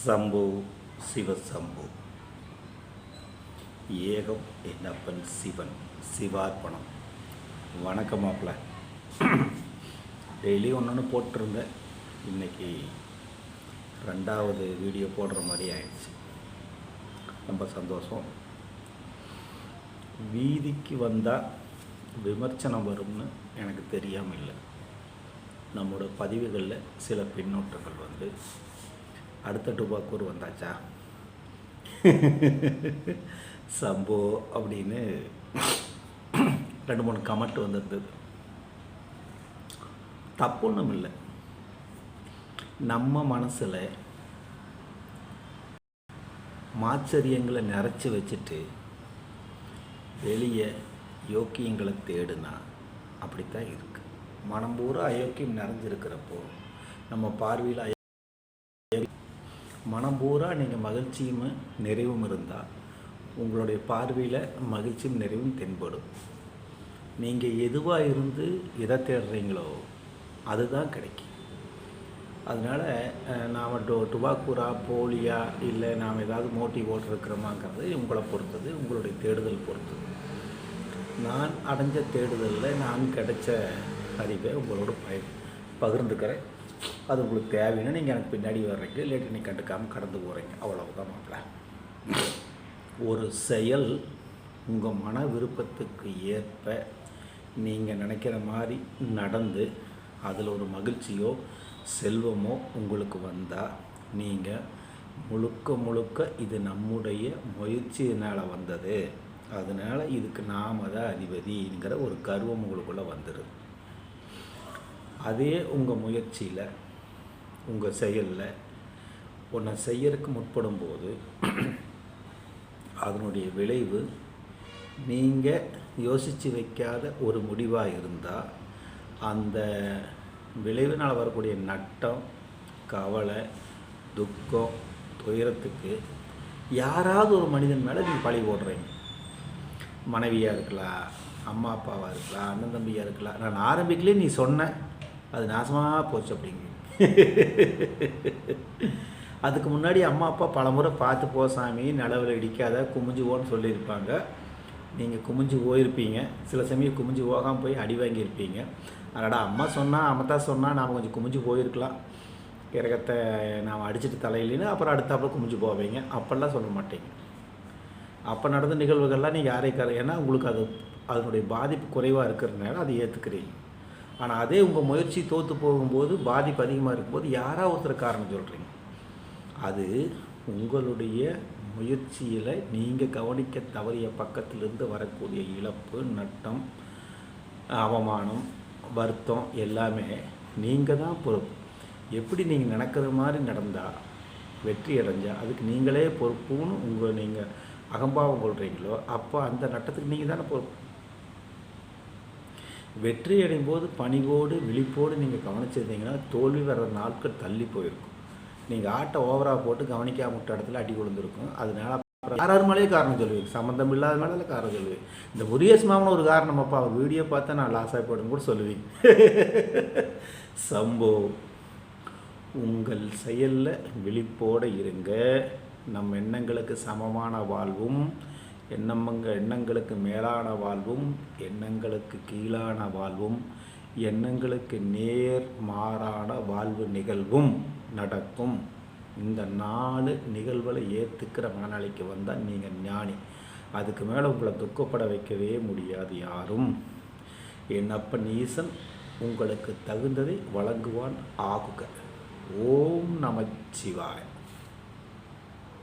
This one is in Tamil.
சம்பு சிவசம்பு ஏகம் என்னப்பன் சிவன் சிவார்ப்பணம். வணக்கம் மாப்பிள்ள. டெய்லி ஒன்று போட்டிருந்தேன். இன்றைக்கி 2வது வீடியோ போடுற மாதிரி ஆயிடுச்சு. ரொம்ப சந்தோஷம். வீதிக்கு வந்தால் விமர்சனம் வரும்னு எனக்கு தெரியாமல் இல்லை. நம்மளோட பதிவுகளில் சில பின்னூட்டங்கள் வந்து அடுத்த டுபாக்கூர் வந்தாச்சா சம்போ அப்படின்னு 2-3 கமெண்ட் வந்திருந்தது. தப்புன்னும் இல்லை. நம்ம மனசில் மாச்சரியங்களை நிறைச்சி வச்சுட்டு வெளியே யோக்கியங்களை தேடுனா அப்படித்தான் இருக்குது. மனம் பூரா அயோக்கியம் நிறைஞ்சிருக்கிறப்போ நம்ம பார்வையில் மனம் பூரா நீங்கள் மகிழ்ச்சியும் நிறைவும் இருந்தால் உங்களுடைய பார்வையில் மகிழ்ச்சியும் நிறைவும் தென்படும். நீங்கள் எதுவாக இருந்து எதை தேடுறீங்களோ அதுதான் கிடைக்கும். அதனால் நாம் டுபாக்கூரா போலியா இல்லை நாம் ஏதாவது மோட்டிவ் ஓட்டிருக்கிறோமாங்கிறது உங்களை பொறுத்தது, உங்களுடைய தேடுதல் பொறுத்தது. நான் அடைஞ்ச தேடுதலில் நான் கிடைச்ச அறிவை உங்களோட பகிர்ந்துக்கிறேன். அது உங்களுக்கு தேவைன்னா நீங்கள் எனக்கு பின்னாடி வர்றீங்க, இல்லாட்டி நீ கண்டுக்காமல் கடந்து போகிறீங்க. அவ்வளவுதான் மாப்பிள்ள. ஒரு செயல் உங்கள் மன விருப்பத்துக்கு ஏற்ப நீங்கள் நினைக்கிற மாதிரி நடந்து அதில் ஒரு மகிழ்ச்சியோ செல்வமோ உங்களுக்கு வந்தால் நீங்கள் முழுக்க இது நம்முடைய முயற்சியினால் வந்தது, அதனால் இதுக்கு நாம் தான் அதிபதிங்கிற ஒரு கர்வம் உங்களுக்குள்ளே வந்துடுது. அதே உங்கள் முயற்சியில் உங்கள் செயலில் ஒன்றை செய்யறதுக்கு முற்படும் போது அதனுடைய விளைவு நீங்கள் யோசித்து வைக்காத ஒரு முடிவாக இருந்தால் அந்த விளைவினால் வரக்கூடிய நட்டம், கவலை, துக்கம், துயரத்துக்கு யாராவது ஒரு மனிதன் மேலே நீங்கள் பழி போடுறீங்க. மனைவியாக இருக்கலாம், அம்மா அப்பாவாக இருக்கலாம், அண்ணன் தம்பியாக இருக்கலாம். நான் ஆரம்பிக்கலே நீ சொன்ன அது நாசமாக போச்சு அப்படிங்க. அதுக்கு முன்னாடி அம்மா அப்பா பல முறை பார்த்து போ சாமி, நிலவில் இடிக்காத, குமிஞ்சுவோன்னு சொல்லியிருப்பாங்க. நீங்கள் குமிஞ்சு போயிருப்பீங்க. சில சமயம் குமிஞ்சு போகாமல் போய் அடி வாங்கியிருப்பீங்க. அதோட அம்மா சொன்னால் அம்மத்தான் சொன்னால் நாம் கொஞ்சம் குமிஞ்சு போயிருக்கலாம், கிரகத்தை நாம் அடிச்சுட்டு தலையிலேன்னு அப்புறம் அடுத்தாப்புல குமிஞ்சு போவீங்க. அப்பெல்லாம் சொல்ல மாட்டீங்க. அப்போ நடந்த நிகழ்வுகள்லாம் நீங்கள் யாரைக்கார, ஏன்னா உங்களுக்கு அதனுடைய பாதிப்பு குறைவாக இருக்கிறதுனால அதை ஏற்றுக்கிறீங்க. ஆனால் அதே உங்கள் முயற்சி தோற்று போகும்போது, பாதிப்பு அதிகமாக இருக்கும்போது யாராவது ஒருத்தர் காரணம் சொல்கிறீங்க. அது உங்களுடைய முயற்சியில் நீங்கள் கவனிக்க தவறிய பக்கத்திலிருந்து வரக்கூடிய இழப்பு, நட்டம், அவமானம், வருத்தம் எல்லாமே நீங்கள் தான் பொறுப்பு. எப்படி நீங்கள் நினைக்கிற மாதிரி நடந்தால், வெற்றி அடைஞ்சால் அதுக்கு நீங்களே பொறுப்புன்னு நீங்கள் அகம்பாவம் கொள்கிறீங்களோ அப்போ அந்த நட்டத்துக்கு நீங்கள் தானே பொறுப்பு. வெற்றி அடையும் போது பணிவோடு விழிப்போடு நீங்கள் கவனிச்சிருந்தீங்கன்னா தோல்வி வர்ற நாட்கள் தள்ளி போயிருக்கும். நீங்கள் ஆட்டை ஓவராக போட்டு கவனிக்காம விட்ட இடத்துல அடி விழுந்திருக்கும். அதனால யாராரு மேலேயே காரணம் சொல்லுவீங்க, சம்மந்தம் இல்லாத மேலே காரணம் சொல்லுவீங்க. இந்த முருகேஷ் மாமன் ஒரு காரணம், அப்பா அவர் வீடியோ பார்த்தா நான் லாஸ் ஆகிப்படும் கூட சொல்லுவீங்க. சம்போ, உங்கள் செயலில் விழிப்போடு இருங்க. நம் எண்ணங்களுக்கு சமமான வாழ்வும், எண்ணங்களுக்கு மேலான வாழ்வும், எண்ணங்களுக்கு கீழான வாழ்வும், எண்ணங்களுக்கு நேர் மாறான வாழ்வு நிகழ்வும் நடக்கும். இந்த 4 நிகழ்வுகளை ஏற்றுக்கிற மனநிலைக்கு வந்தால் நீங்கள் ஞானி. அதுக்கு மேலே உங்களை துக்கப்பட வைக்கவே முடியாது யாரும். என் அப்பன் ஈசன் உங்களுக்கு தகுந்ததை வழங்குவான் ஆகுக. ஓம் நமச்சிவாய.